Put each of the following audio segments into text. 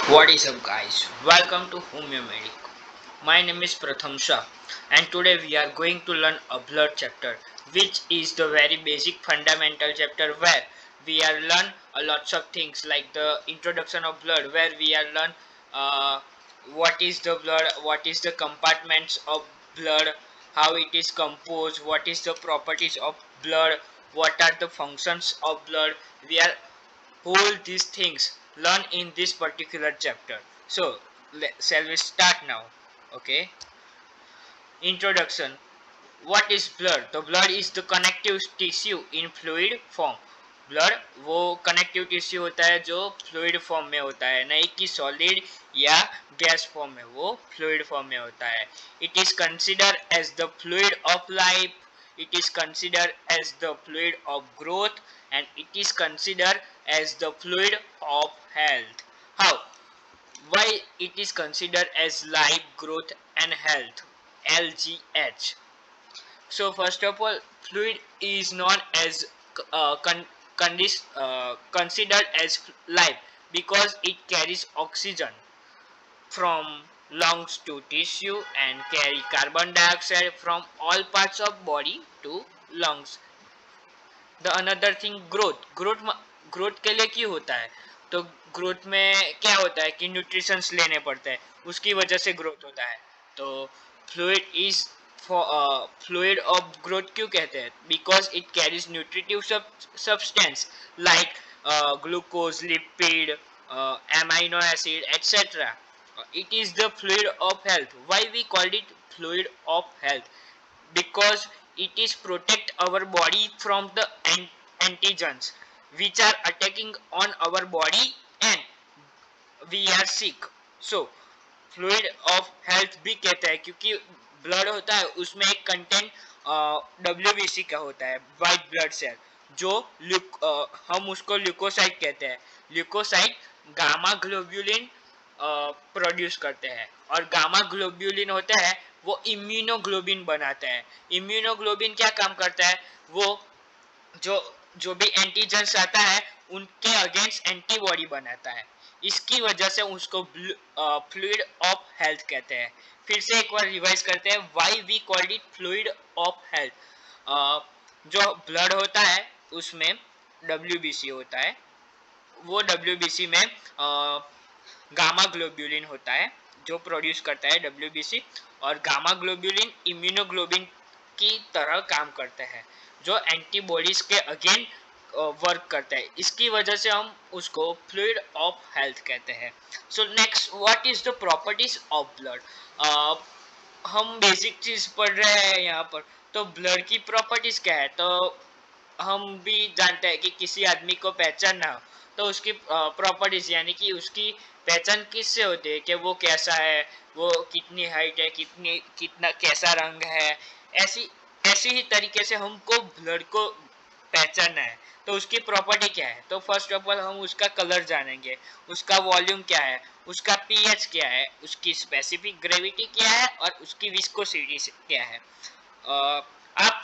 What is up, guys? Welcome to Homeo Medic. My name is Pratham Shah, and today we are going to learn a blood chapter, which is the very basic fundamental chapter where we are learn a lots of things like the introduction of blood, where we are learn uh, what is the blood, what is the compartments of blood, how it is composed, what is the properties of blood, what are the functions of blood. We are all these things learn in this particular chapter. So shall we start now? Okay. Introduction. What is blood? The blood is the connective tissue in fluid form. Blood वो connective tissue होता है जो fluid form में होता है, नहीं कि solid या गैस फॉर्म में, वो फ्लूइड फॉर्म में होता है. It is consider as the fluid of life, it is considered as the fluid of growth, and it is considered as the fluid of health. How? Why it is considered as life, growth and health, LGH? So first of all, fluid is known as considered as life because it carries oxygen from lungs to tissue and carry carbon dioxide from all parts of body to lungs. The another thing, growth के लिए क्यों होता है? तो growth में क्या होता है कि न्यूट्रिशंस लेने पड़ते हैं, उसकी वजह से ग्रोथ होता है. तो fluid is fluid of growth क्यों कहते हैं? Because it carries nutritive substance like glucose, lipid, amino acid, etc. It is the fluid of health. Why we called it fluid of health? Because it is protect our body from the antigens which are attacking on our body and we are sick. So fluid of health भी कहते हैं क्योंकि blood होता है उसमें एक content WBC का होता है, वाइट ब्लड सेल, जो हम उसको ल्यूकोसाइट कहते हैं. ल्यूकोसाइट गामा ग्लोब्यूलिन प्रोड्यूस करते हैं, और गामा ग्लोब्यूलिन होता है वो इम्यूनोग्लोबिन बनाते हैं. इम्यूनोग्लोबिन क्या काम करता है? वो जो जो भी एंटीजेंस आता है उनके अगेंस्ट एंटीबॉडी बनाता है. इसकी वजह से उसको फ्लूइड ऑफ हेल्थ कहते हैं. फिर से एक बार रिवाइज करते हैं, why we called it fluid of health. जो ब्लड होता है उसमें WBC होता है, वो WBC में गामा ग्लोब्यूलिन होता है जो प्रोड्यूस करता है WBC, और गामा ग्लोब्यूलिन इम्यूनोग्लोबिन की तरह काम करते हैं जो एंटीबॉडीज के अगेन वर्क करता है. इसकी वजह से हम उसको फ्लूइड ऑफ हेल्थ कहते हैं. So next, what is the properties of blood? हम बेसिक चीज पढ़ रहे हैं यहाँ पर, तो ब्लड की प्रॉपर्टीज क्या है? तो हम भी जानते हैं कि किसी आदमी को पहचानना हो तो उसकी प्रॉपर्टीज यानी कि उसकी पहचान किससे होती है, कि वो कैसा है, वो कितनी हाइट है, कितनी कितना कैसा रंग है. ऐसी ऐसी ही तरीके से हमको ब्लड को पहचानना है. तो उसकी प्रॉपर्टी क्या है? तो फर्स्ट ऑफ ऑल हम उसका कलर जानेंगे, उसका वॉल्यूम क्या है, उसका पीएच क्या है, उसकी स्पेसिफिक ग्रेविटी क्या है और उसकी विस्कोसिटी क्या है. आप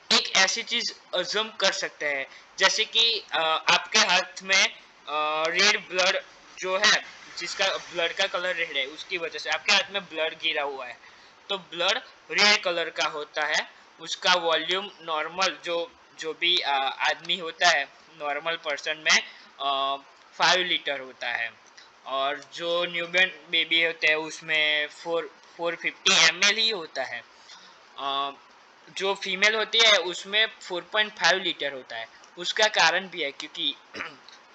एक ऐसी चीज अज्यूम कर सकते हैं जैसे कि आपके हाथ में रेड ब्लड जो है, जिसका ब्लड का कलर रेड है, उसकी वजह से आपके हाथ में ब्लड गिरा हुआ है. तो ब्लड रेड कलर का होता है. उसका वॉल्यूम नॉर्मल जो जो भी आदमी होता है नॉर्मल पर्सन में 5 लीटर होता है, और जो न्यूबॉर्न बेबी होते हैं उसमें 450 ml ही होता है. जो फीमेल होती है उसमें 4.5 लीटर होता है. उसका कारण भी है क्योंकि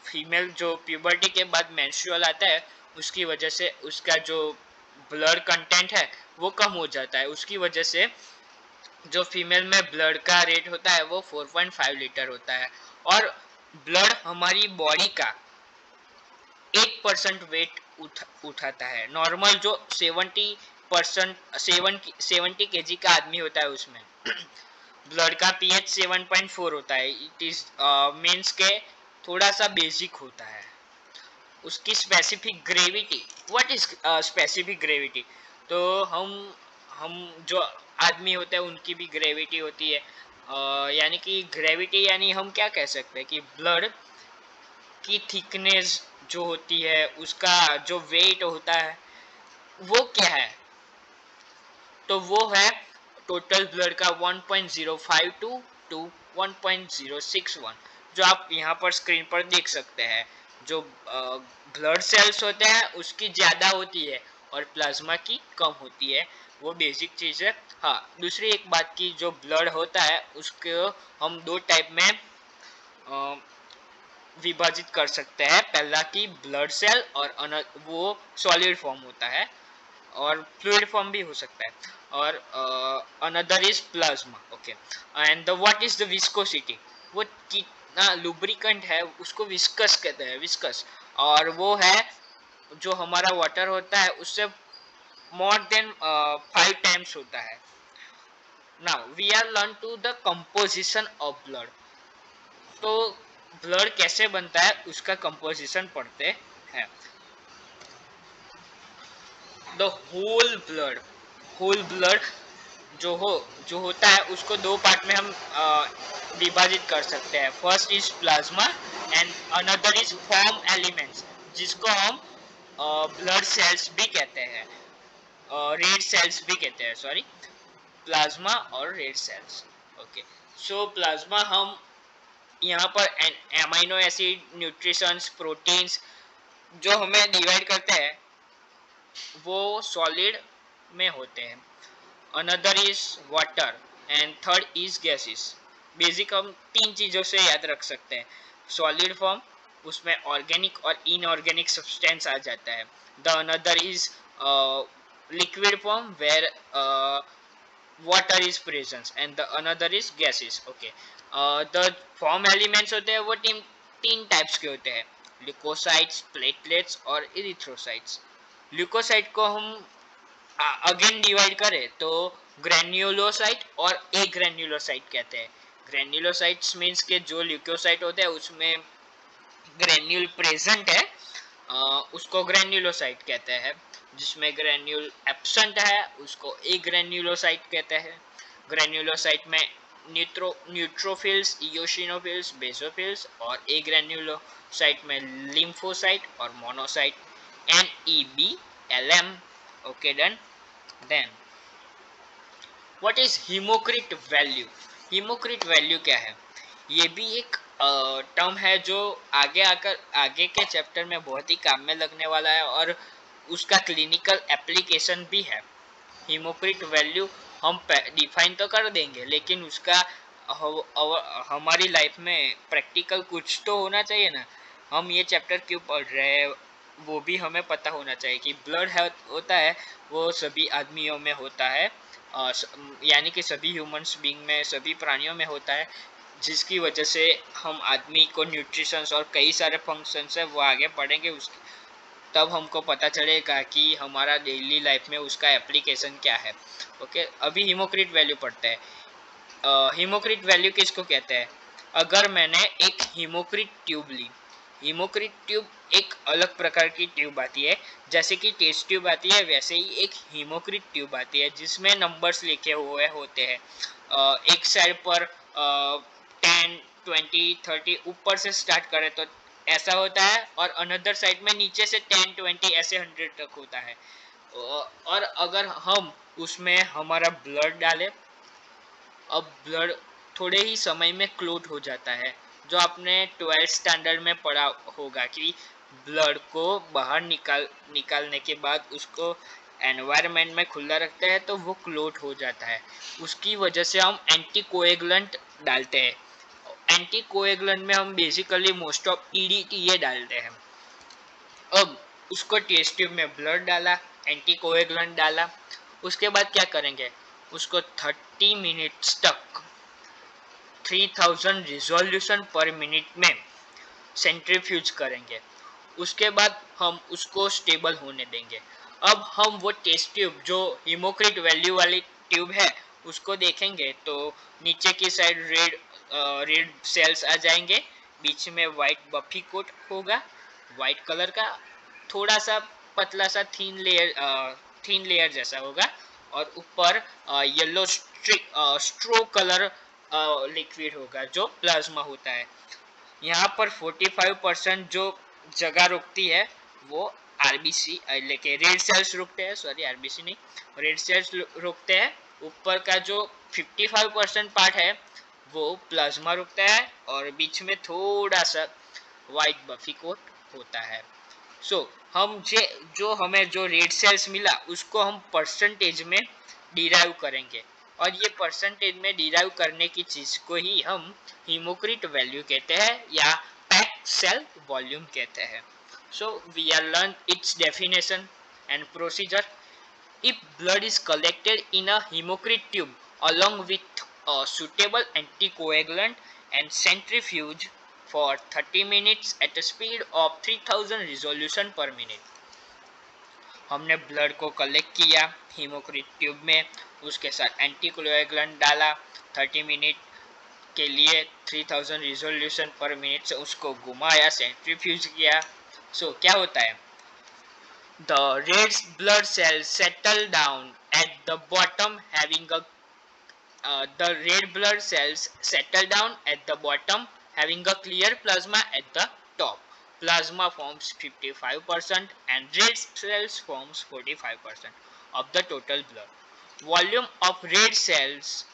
फीमेल जो प्यूबर्टी के बाद मेंस्ट्रुअल आता है उसकी वजह से उसका जो ब्लड कंटेंट है वो कम हो जाता है. उसकी वजह से जो फीमेल में ब्लड का रेट होता है वो 4.5 लीटर होता है. और ब्लड हमारी बॉडी का 8% वेट उठाता है. नॉर्मल जो 70 केजी का आदमी होता है उसमें ब्लड का पीएच 7.4 होता है. इट इज मीन्स के थोड़ा सा बेसिक होता है. उसकी specific gravity, what is specific gravity? तो हम जो आदमी होते हैं उनकी भी ग्रेविटी होती है. यानी कि ग्रेविटी यानी हम क्या कह सकते हैं कि ब्लड की थिकनेस जो होती है उसका जो वेट होता है वो क्या है, तो वो है टोटल ब्लड का 1.052 टू 1.061, जो आप यहाँ पर स्क्रीन पर देख सकते हैं। जो ब्लड सेल्स होते हैं उसकी ज़्यादा होती है और प्लाज्मा की कम होती है, वो बेसिक चीज़ है। हाँ, दूसरी एक बात की, जो ब्लड होता है उसको हम दो टाइप में विभाजित कर सकते हैं। पहला की ब्लड सेल और वो सॉलिड फॉर्म होता है और फ्लूइड फॉर्म भी हो सकता है, और another is plasma. Okay, and the what is the viscosity, वो कितना लुब्रिकेंट है उसको विस्कस कहते हैं, विस्कस। और वो है जो हमारा वाटर होता है उससे मोर देन 5 टाइम्स होता है। Now we are learn to the composition of blood. तो ब्लड कैसे बनता है उसका कंपोजिशन पढ़ते हैं। द होल ब्लड जो होता है उसको दो पार्ट में हम विभाजित कर सकते हैं। First is plasma and another is form elements, जिसको हम ब्लड सेल्स भी कहते हैं, रेड सेल्स भी कहते हैं, सॉरी, प्लाज्मा और रेड सेल्स। ओके, सो प्लाज्मा हम यहाँ पर एमाइनो एसिड, न्यूट्रिशंस, प्रोटीन्स जो हमें डिवाइड करते हैं वो सॉलिड में होते हैं। Another is water and third is gases. Basic हम तीन चीज़ों से याद रख सकते हैं। सॉलिड फॉर्म, उसमें ऑर्गेनिक और इनऑर्गेनिक सब्सटेंस आ जाता है। The another is liquid form where water is presence and the another is gases. Okay, the form elements होते हैं वो तीन टाइप्स के होते हैं, ल्यूकोसाइट्स, प्लेटलेट्स और इरिथ्रोसाइट्स। ल्यूकोसाइट को हम अगेन डिवाइड करें तो ग्रेन्युलोसाइट और ए ग्रेन्युलोसाइट कहते हैं। ग्रेन्युलोसाइट्स मीन्स के जो ल्यूकोसाइट होते हैं उसमें ग्रेन्यूल प्रेजेंट है, उसको ग्रेन्युलोसाइट कहते हैं। जिसमें ग्रेन्यूल एब्सेंट है उसको ए ग्रेन्युलोसाइट कहते हैं। ग्रेन्युलोसाइट में न्यूट्रोफिल्स, इयोसिनोफिल्स, बेसोफिल्स, और ए ग्रेन्युलोसाइट में लिम्फोसाइट और monocyte. NEBLM। Okay, done. Then what is haematocrit value. Haematocrit value क्या है, ये भी एक टर्म है जो आगे के चैप्टर में बहुत ही काम में लगने वाला है और उसका क्लिनिकल एप्लीकेशन भी है। हीमोक्रिट वैल्यू हम डिफाइन तो कर देंगे, लेकिन उसका हमारी लाइफ में प्रैक्टिकल कुछ तो होना चाहिए ना। हम ये चैप्टर क्यों पढ़ रहे हैं वो भी हमें पता होना चाहिए कि ब्लड होता है वो सभी आदमियों में होता है, यानी कि सभी ह्यूमंस बीइंग में, सभी प्राणियों में होता है, जिसकी वजह से हम आदमी को न्यूट्रिशंस और कई सारे फंक्शंस है वो आगे पढ़ेंगे उस तब हमको पता चलेगा कि हमारा डेली लाइफ में उसका एप्लीकेशन क्या है। ओके, अभी हीमोक्रिट वैल्यू पढ़ते हैं। हीमोक्रिट वैल्यू किसको कहते हैं, अगर मैंने एक हीमोक्रिट ट्यूब ली, हीमोक्रिट ट्यूब एक अलग प्रकार की ट्यूब आती है, जैसे कि टेस्ट ट्यूब आती है वैसे ही एक हीमोक्रिट ट्यूब आती है जिसमें नंबर्स लिखे हुए होते हैं। एक साइड पर 10, 20, 30 ऊपर से स्टार्ट करें तो ऐसा होता है, और अनदर साइड में नीचे से 10, 20 ऐसे 100 तक होता है। और अगर हम उसमें हमारा ब्लड डालें, अब ब्लड थोड़े ही समय में क्लोट हो जाता है। जो आपने 12th स्टैंडर्ड में पढ़ा होगा कि ब्लड को बाहर निकालने के बाद उसको एनवायरनमेंट में खुला रखते हैं तो वो क्लोट हो जाता है। उसकी वजह से हम एंटीकोएगुलेंट डालते हैं। एंटीकोएगुलेंट में हम बेसिकली मोस्ट ऑफ EDTA डालते हैं। अब उसको टेस्ट ट्यूब में ब्लड डाला, एंटीकोएगुलेंट डाला, उसके बाद क्या करेंगे, उसको 30 मिनट्स तक 3000 रिजोल्यूशन पर मिनट में सेंट्रीफ्यूज करेंगे। उसके बाद हम उसको स्टेबल होने देंगे। अब हम वो टेस्ट ट्यूब जो हीमोक्रिट वैल्यू वाली ट्यूब है उसको देखेंगे तो नीचे की साइड रेड सेल्स आ जाएंगे, बीच में वाइट बफी कोट होगा, वाइट कलर का, थोड़ा सा पतला सा थीन लेयर जैसा होगा, और ऊपर येलो स्ट्रो कलर लिक्विड होगा जो प्लाज्मा होता है। यहाँ पर 45% जो जगह रुकती है वो आरबीसी, लेके रेड सेल्स रुकते हैं, सॉरी आरबीसी नहीं, रेड सेल्स रुकते हैं। ऊपर का जो 55% पार्ट है वो प्लाज्मा रुकता है, और बीच में थोड़ा सा वाइट बफी कोट होता है। हम जो हमें जो रेड सेल्स मिला उसको हम परसेंटेज में डिराइव करेंगे, और ये परसेंटेज में डिराइव करने की चीज को ही हम हीमोक्रिट वैल्यू कहते हैं या पैक्ड सेल वॉल्यूम कहते हैं। So we are learn its definition and procedure. If blood is collected in a hemocrit tube along with a suitable anticoagulant and centrifuge for 30 minutes at a speed of 3000 resolution per minute, हमने blood को collect किया हीमोक्रिट tube में, उसके साथ anticoagulant डाला, 30 minute के लिए 3000 resolution पर मिनट से उसको घुमाया, सेंट्रीफ्यूज किया। क्या होता है, the red blood cells settle down at the bottom having a the red blood cells settle down at the bottom having a clear plasma at the top. Plasma forms 55% and red cells forms 45% of the total blood. Volume of red cells,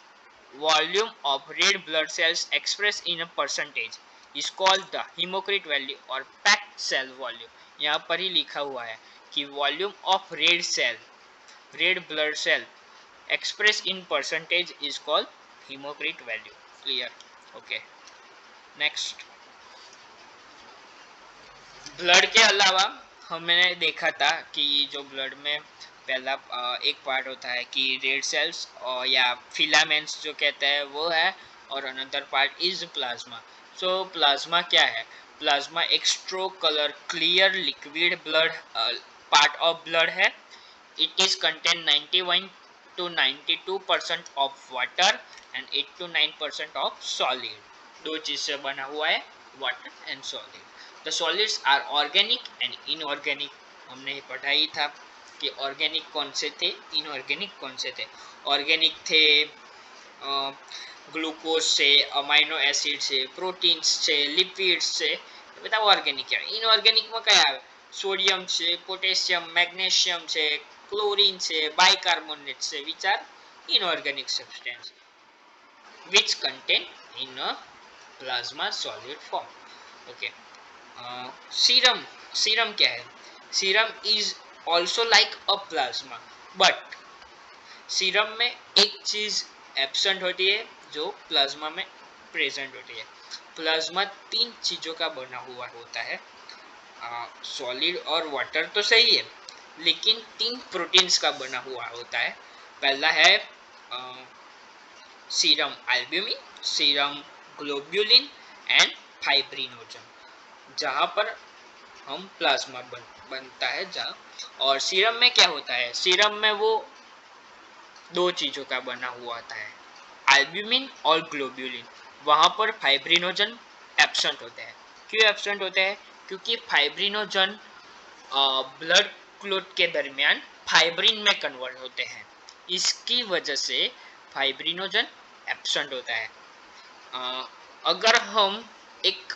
volume of red blood cells expressed in a percentage is called the hematocrit value or packed cell volume. यहाँ पर ही लिखा हुआ है कि volume of red blood cell expressed in percentage is called hematocrit value. Clear? Okay. Next, blood के अलावा हमने देखा था कि जो ब्लड में पहला एक पार्ट होता है कि रेड सेल्स और या फिलामेंट्स जो कहते हैं वो है, और another part is plasma. Plasma क्या है, प्लाज्मा एक stroke colour clear liquid blood part of blood है। It is contain 91 to 92% of water and 8 to 9% of solid. दो चीज से बना हुआ है, water and solid. The solids are organic and inorganic. हमने पढ़ा ही था कि ऑर्गेनिक कौन से थे, इनऑर्गेनिक कौन से थे। ऑर्गेनिक थे ग्लूकोज से, अमाइनो एसिड से, प्रोटीन्स से, लिपिड्स से, तो बताओ ऑर्गेनिक क्या है। इनऑर्गेनिक में क्या है, सोडियम से, पोटेशियम, मैग्नीशियम से, क्लोरीन से, बाइकार्बोनेट से, which are inorganic substance which contain in a plasma solid form. Okay. Serum क्या है, serum is also like a plasma, but serum में एक चीज एब्सेंट होती है जो प्लाज्मा में प्रेजेंट होती है। प्लाज्मा तीन चीजों का बना हुआ होता है, सॉलिड और वाटर तो सही है, लेकिन तीन प्रोटीन्स का बना हुआ होता है। पहला है serum albumin, serum globulin and fibrinogen, जहाँ पर हम प्लाज्मा बनता है जहाँ। और सीरम में क्या होता है, सीरम में वो दो चीजों का बना हुआ होता है, एल्ब्यूमिन और ग्लोब्यूलिन। वहाँ पर फाइब्रिनोजन एब्सेंट होते हैं। क्यों एब्सेंट होते हैं, क्योंकि फाइब्रिनोजन ब्लड क्लोट के दरमियान फाइब्रिन में कन्वर्ट होते हैं, इसकी वजह से फाइब्रिनोजन एब्सेंट होता है। अगर हम एक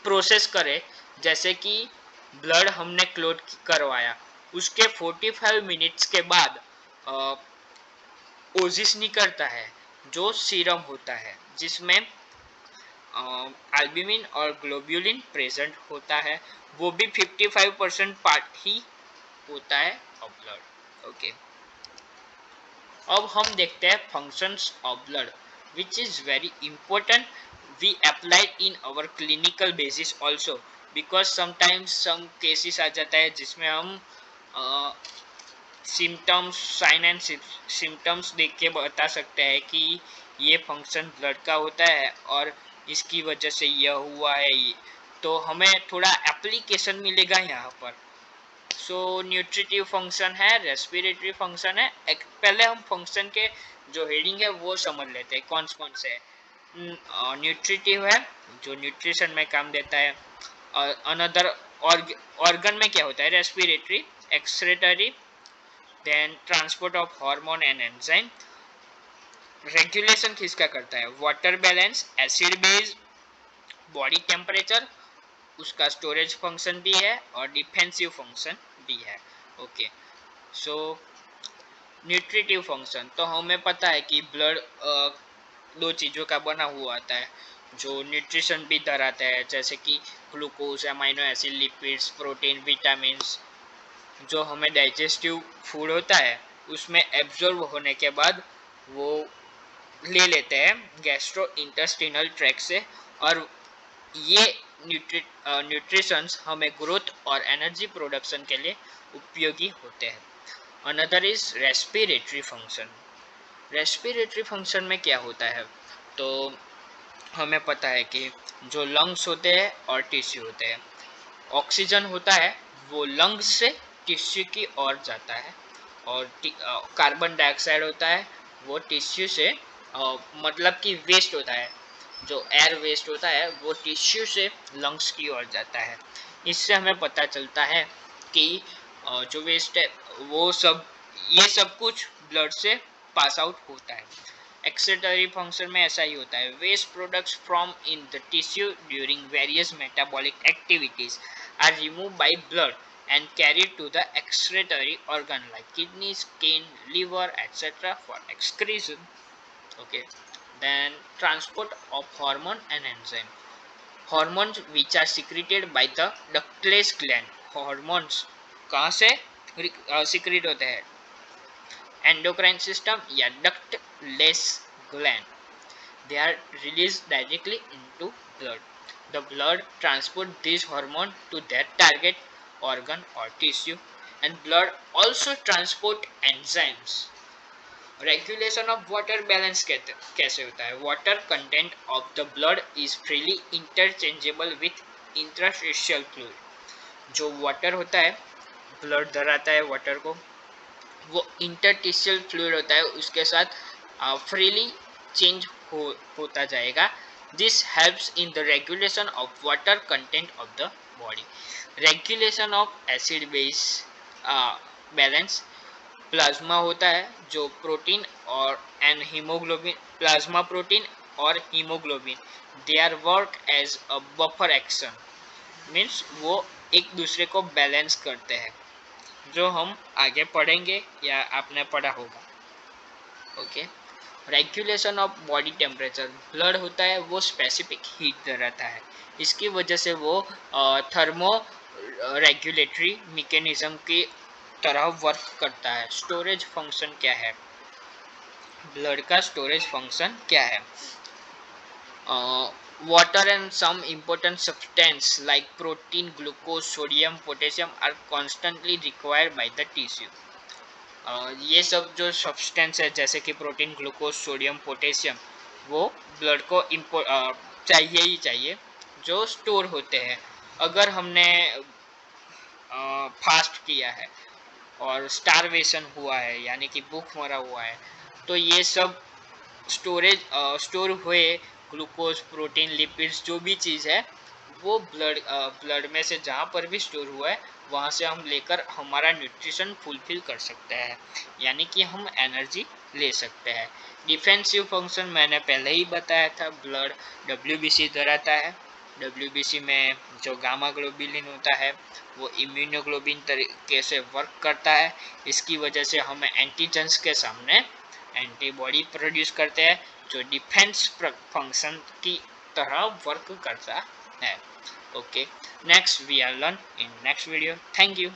प्रोसेस करें, जैसे कि ब्लड हमने क्लोट करवाया, उसके 45 मिनट्स के बाद ओजिस निकलता है जो सीरम होता है, जिसमें एल्ब्यूमिन और ग्लोब्यूलिन प्रेजेंट होता है, वो भी 55% पार्ट ही होता है ऑफ ब्लड। ओके, अब हम देखते हैं functions of blood which is very important, we apply in our clinical basis also, because sometimes some cases आ जाता है जिसमें हम सिम्टम्स, साइन एंड सिम्टम्स देख के बता सकते हैं कि ये फंक्शन ब्लड का होता है और इसकी वजह से यह हुआ है, तो हमें थोड़ा एप्लीकेशन मिलेगा यहाँ पर। न्यूट्रिटिव फंक्शन है, रेस्पिरेटरी फंक्शन है। पहले हम फंक्शन के जो हेडिंग है वो समझ लेते हैं कौन कौन से है। न्यूट्रिटिव है जो न्यूट्रिशन में काम देता है, और अनदर ऑर्गन में क्या होता है, respiratory, excretory, then transport of hormone and enzyme. Regulation किसका करता है, water balance, acid base, body temperature, उसका स्टोरेज फंक्शन भी है और डिफेंसिव फंक्शन भी है। ओके, सो न्यूट्रिटिव फंक्शन, तो हमें पता है कि ब्लड दो चीज़ों का बना हुआ आता है जो न्यूट्रिशन भी धराता है, जैसे कि glucose, amino acid, lipids, protein, vitamins. जो हमें डाइजेस्टिव फूड होता है उसमें एब्जॉर्ब होने के बाद वो ले लेते हैं गैस्ट्रो इंटेस्टिनल ट्रैक से, और ये न्यूट्रिशंस हमें ग्रोथ और एनर्जी प्रोडक्शन के लिए उपयोगी होते हैं। Another is respiratory function. Respiratory function में क्या होता है, तो हमें पता है कि जो लंग्स होते हैं और टिश्यू होते हैं, ऑक्सीजन होता है वो लंग्स से टिश्यू की ओर जाता है, और कार्बन डाइऑक्साइड होता है वो टिश्यू से मतलब कि वेस्ट होता है, जो एयर वेस्ट होता है वो टिश्यू से लंग्स की ओर जाता है। इससे हमें पता चलता है कि जो वेस्ट है वो सब, ये सब कुछ ब्लड से पास आउट होता है। एक्सेटरी फंक्शन में ऐसा ही होता है, waste products from in the tissue during various metabolic activities are removed by blood and carried to the excretory organ like kidney, skin, liver, etc. for excretion. Okay. Then transport of hormone and enzyme. Hormones which are secreted by the ductless gland. Hormones कहाँ से secrete होते हैं, endocrine system या ductless gland. They are released directly into blood. The blood transport these hormones to their target organ or tissue, and blood also transport enzymes. Regulation of water balance कैसे होता है, water content of the blood is freely interchangeable with interstitial fluid. जो water होता है, blood धराता है water को, वो interstitial fluid होता है उसके साथ फ्रीली चेंज होता जाएगा। This helps in the regulation of water content of the body. Regulation of acid base balance. Plasma होता है जो प्रोटीन और एंड हीमोग्लोबिन, प्लाज्मा प्रोटीन और haemoglobin, they are work as a buffer action, means वो एक दूसरे को balance करते हैं, जो हम आगे पढ़ेंगे या आपने पढ़ा होगा। Okay, regulation of body temperature. Blood होता है वो स्पेसिफिक हीट रहता है, इसकी वजह से वो थर्मो रेगुलेटरी मैकेनिज्म की तरह वर्क करता है। स्टोरेज फंक्शन क्या है, ब्लड का स्टोरेज फंक्शन क्या है, water and some important substance like protein, glucose, sodium, potassium are constantly required by the tissue. ये सब जो सब्सटेंस है जैसे कि प्रोटीन, ग्लूकोज, सोडियम, पोटेशियम, वो ब्लड को चाहिए ही चाहिए, जो स्टोर होते हैं। अगर हमने फास्ट किया है और स्टारवेशन हुआ है यानी कि भूख मरा हुआ है, तो ये सब स्टोर हुए ग्लूकोज, प्रोटीन, लिपिड्स, जो भी चीज़ है वो ब्लड में से जहाँ पर भी स्टोर हुआ है वहाँ से हम लेकर हमारा न्यूट्रिशन फुलफिल कर सकते हैं, यानी कि हम एनर्जी ले सकते हैं। डिफेंसिव फंक्शन मैंने पहले ही बताया था, ब्लड डब्ल्यूबीसी धराता है। डब्ल्यूबीसी में जो गामा ग्लोबुलिन होता है वो इम्यूनोग्लोबिन तरीके से वर्क करता है, इसकी वजह से हमें एंटीजेंस के सामने एंटीबॉडी प्रोड्यूस करते हैं जो डिफेंस फंक्शन की तरह वर्क करता है। Okay, next we are learn in next video. Thank you.